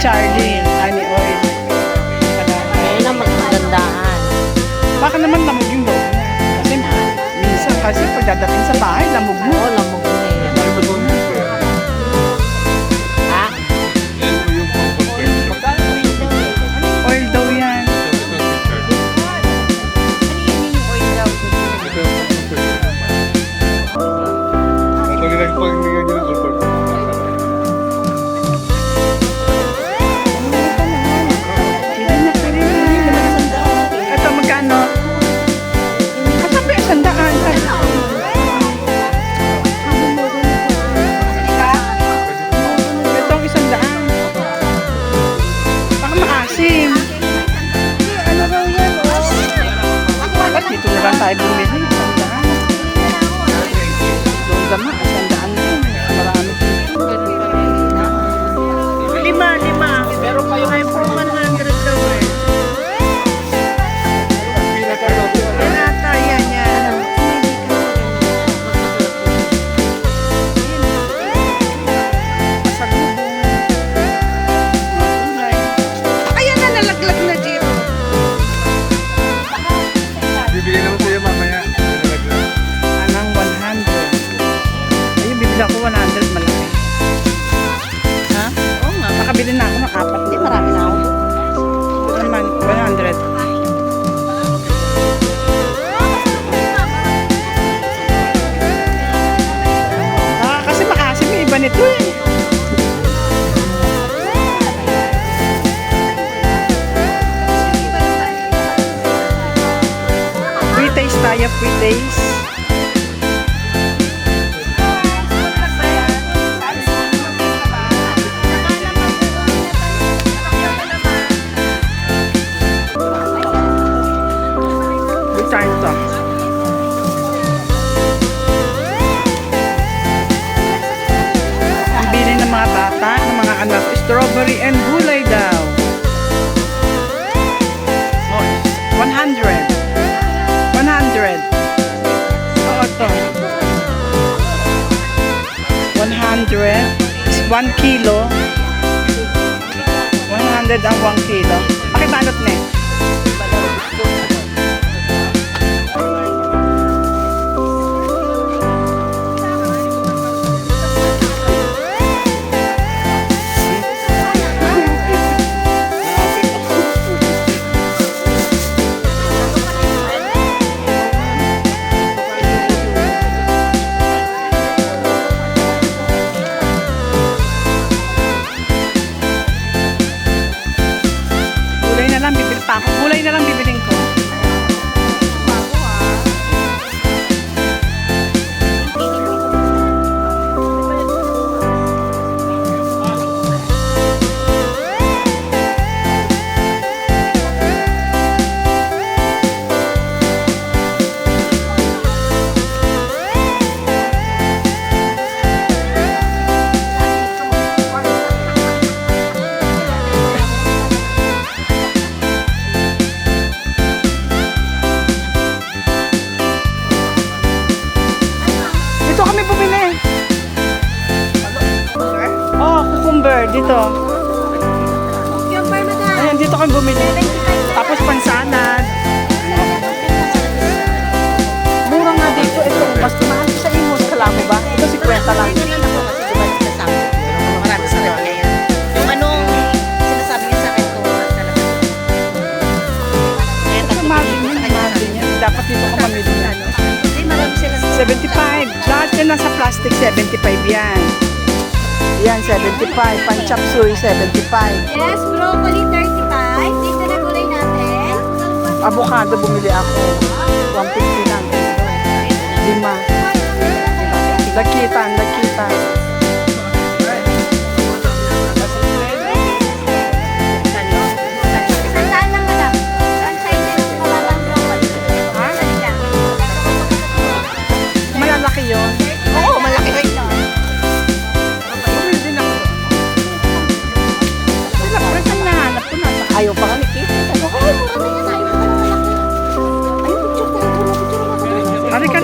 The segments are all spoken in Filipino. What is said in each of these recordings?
Charlie, honey oil. Ayun ang magagandaan. Baka naman lamog yung loob niya. Kasi minsan kasi pagdadating sa bahay, lamog mo. Oo, lamog na eh. Ha? Oil daw yan. Ito magkano? Kasabi, 100. Itong 100. Baka maasim. Ano raw yan? Ba't dito na lang tayo bumili? 100. Doon dama, 100 din. Marami. Lima. Pero kayo ay for 100 daw eh. Yan ata, yan. Ayan na, nalaglag na, Gio. Bibigyan naman sa'yo mamaya. Anang 100. Ayun, bibili ako 100 malaki. Ha? Oo nga. Makabili na ako ng 4. Hindi, marami na ako. Ito naman, 100. Kasi maasim yung iba nito eh. Free taste tayo, free taste. Return to. Ang bili ng mga bata, ng mga anak, strawberry and gulay daw. Oh, 100. 100. Oo, to. 100 is 1 kilo. 100 ang 1 kilo. Pakibalot na eh. Gulay na lang, bibili pa ako. Gulay na lang bibiling ko. Dito kami bumili. Oh, cucumber dito. Ayan, dito kami bumili. Tapos pansalad. Mura nga dito. Ito, mas mahal sa Imus. Kalamo ba? Ito 50 lang. Kasi dumalis ka sa akin. Marami sa rin niya yan. Yung anong sinasabi niya sa akin ko talaga. Kaya Ito mahal din yun, mahal din yan. Dapat dito ka mamili yan. Hindi, marami sila. 75. Lahat yun nasa plastic, 75 yan. Yan, 75. Pan-chop suey, 75. Yes, broccoli 35. Dito na gulay natin. Avocado bumili ako. 150 lang. 5. Lakitan. Sandaan lang madam. Saan sa'yo din yung mababang broccoli? Saan ka? Malalaki yun. Oo, malaki rin. Bumili din ako. Sila, presang nahanap ko nasa. Ayaw pa kami kita. Ano ko? Halika.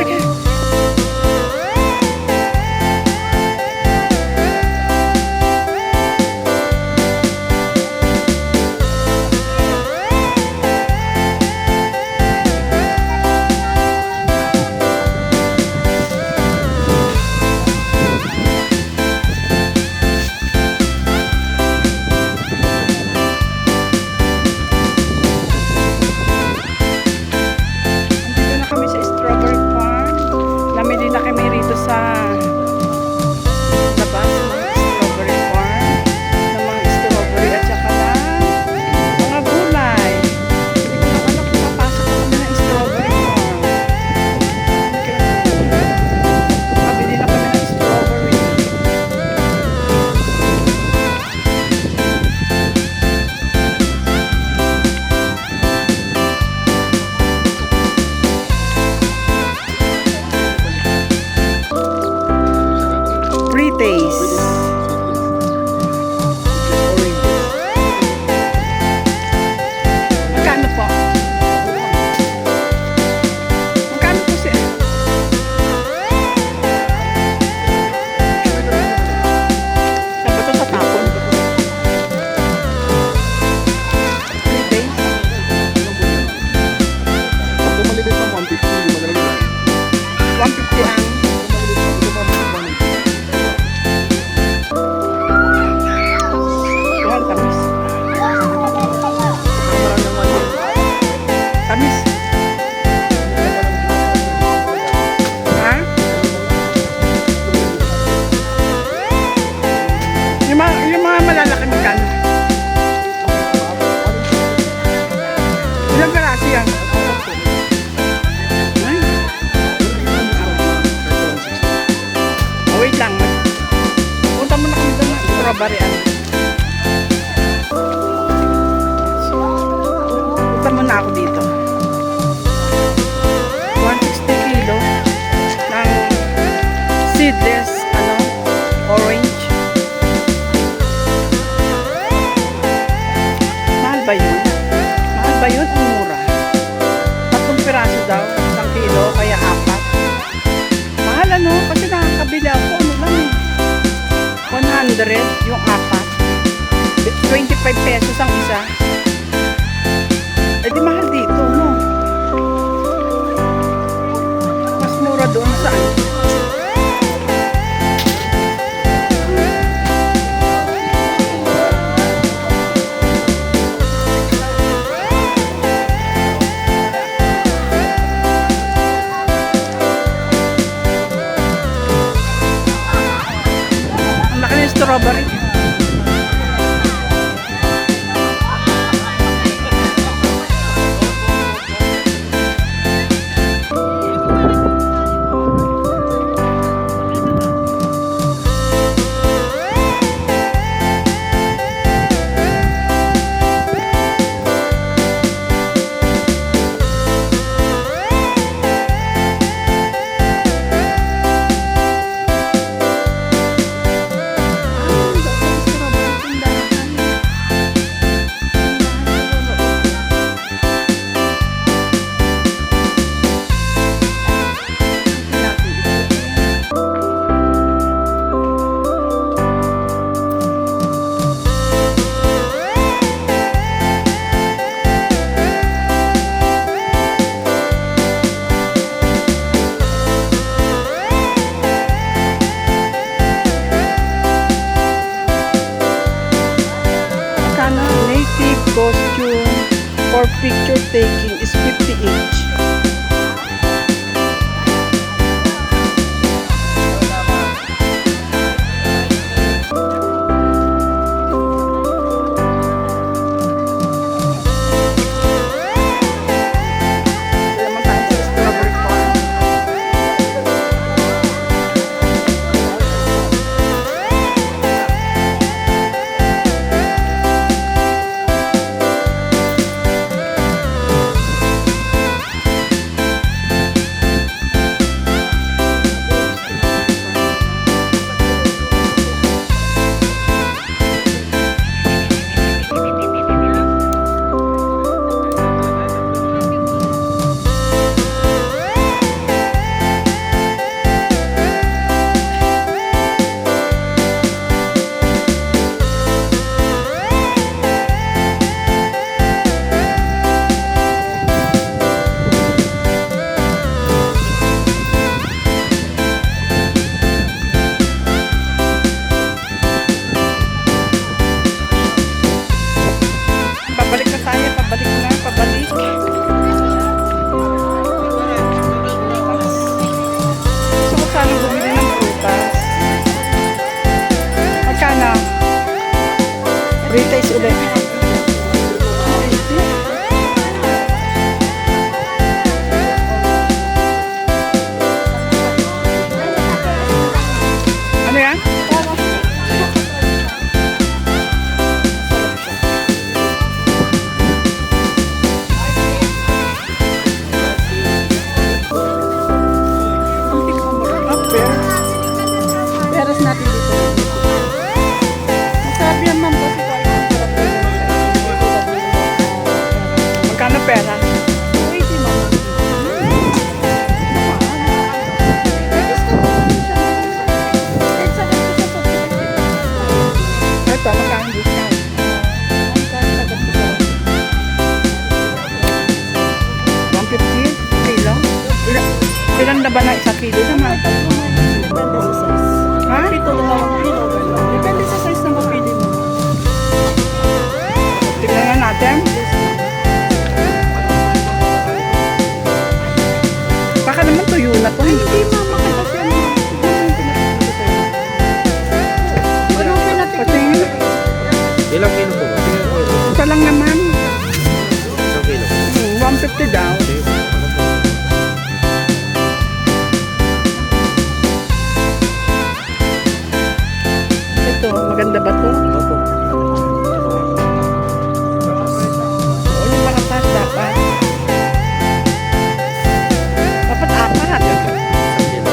o kaya 4. Mahal ano, kasi nakakabili ako, ano lang eh. 100 yung 4. 25 pesos ang isa. Eh di mahal dito, no? Mas mura doon sa ano. Ang laki ng strawberry. Native costume for picture taking is 50 each. Naman tayo sa strawberry farm. Pabalik na tayo, pabalik na, pabalik. Gusto ko sana bumili ng prutas. Magkano? Retail ulit. Ano yan? Peras natin dito. Masarap yan, ma'am. Kasi tayo masarap yan. Magkano peras? 80, ma'am. Ito, magkano discount? 150 kilo? Ilan na ba na 1 kilo naman? Ha? Ito na lang kilo. Depende sa size na mapili mo. Tignan nga natin. Baka naman tuyo na to. Hindi mama kasi ano. Patingin. Ilang kilo po? Isa lang naman. Isang kilo. 150 daw. Ito, maganda ba to? Opo. O yung makatas dapat. Dapat 4.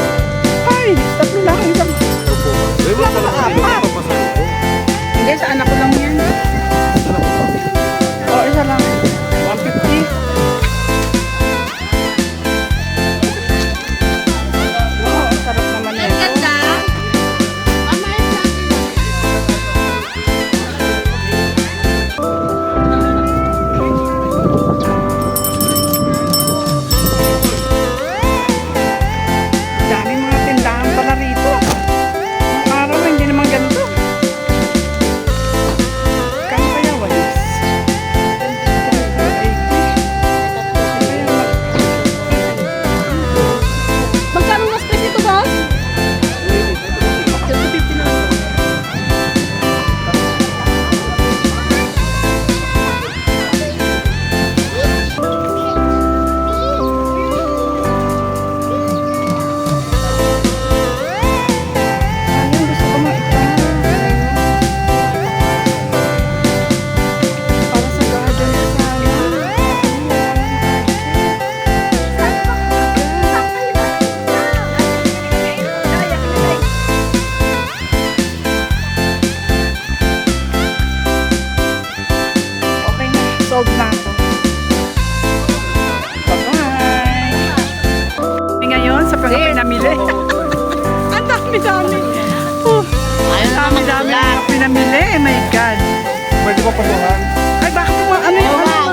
sa mga pinamili. Ang dami-dami. Ayun na Dami-dami mga mga pinamili. My God. Pwede ba pasukan? Ay, bakit mo ano yun?